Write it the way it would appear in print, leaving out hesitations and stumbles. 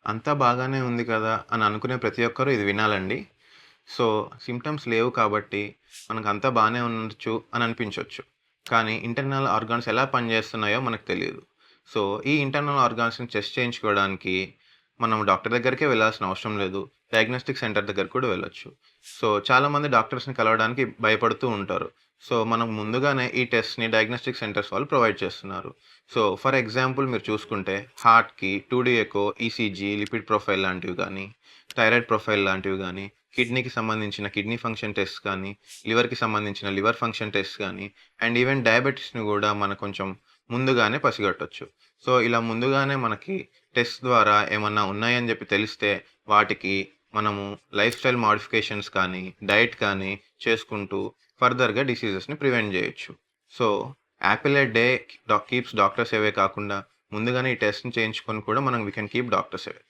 అంతా బాగానే ఉంది కదా! అని అనుకునే ప్రతి ఒక్కరు ఇది వినాలండి. సో, సింప్టమ్స్ లేవు కాబట్టి మనకంతా బానే ఉండొచ్చు అని అనిపించొచ్చు. కానీ ఇంటర్నల్ ఆర్గాన్స్ ఎలా పనిచేస్తున్నాయో మనకు తెలీదు. సో, ఈ ఇంటర్నల్ ఆర్గాన్స్‌ని చెక్ చేయించుకోవడానికి మనం డాక్టర్ దగ్గరికే వెళ్ళాల్సిన అవసరం లేదు. డయాగ్నోస్టిక్ సెంటర్ దగ్గరికి కూడా వెళ్ళొచ్చు. సో, చాలామంది డాక్టర్స్‌ని కలవడానికి భయపడుతూ ఉంటారు. సో, మనం ముందుగానే ఈ టెస్ట్‌ని డయాగ్నోస్టిక్ సెంటర్స్ వాళ్ళు ప్రొవైడ్ చేస్తున్నారు. సో, ఫర్ ఎగ్జాంపుల్ మీరు చూసుకుంటే హార్ట్‌కి 2డీ ఎకో, ఈసీజీ, లిపిడ్ ప్రొఫైల్ లాంటివి గానీ, థైరాయిడ్ ప్రొఫైల్ లాంటివి గానీ, కిడ్నీకి సంబంధించిన కిడ్నీ ఫంక్షన్ టెస్ట్ కానీ, లివర్‌కి సంబంధించిన లివర్ ఫంక్షన్ టెస్ట్ గానీ, అండ్ ఈవెన్ డయాబెటిస్‌ని గూడా మనం కొంచెం ముందుగానే పసిగట్టొచ్చు. సో, ఇలా ముందుగానే మనకి టెస్ట్ ద్వారా ఏమన్నా ఉన్నాయని జెప్పి తెలిస్తే వాటికి మనము లైఫ్ స్టైల్ మోడిఫికేషన్స్ కానీ, డైట్ కానీ చేసుకుంటూ ఫర్దర్‌గా డిసీజెస్‌ని ప్రివెంట్ జేయొచ్చు. So, apple a day keeps doctors away కాకుండా ముందుగానే ఈ టెస్ట్‌ని చేయించుకొని కూడా మనం we can keep doctors away.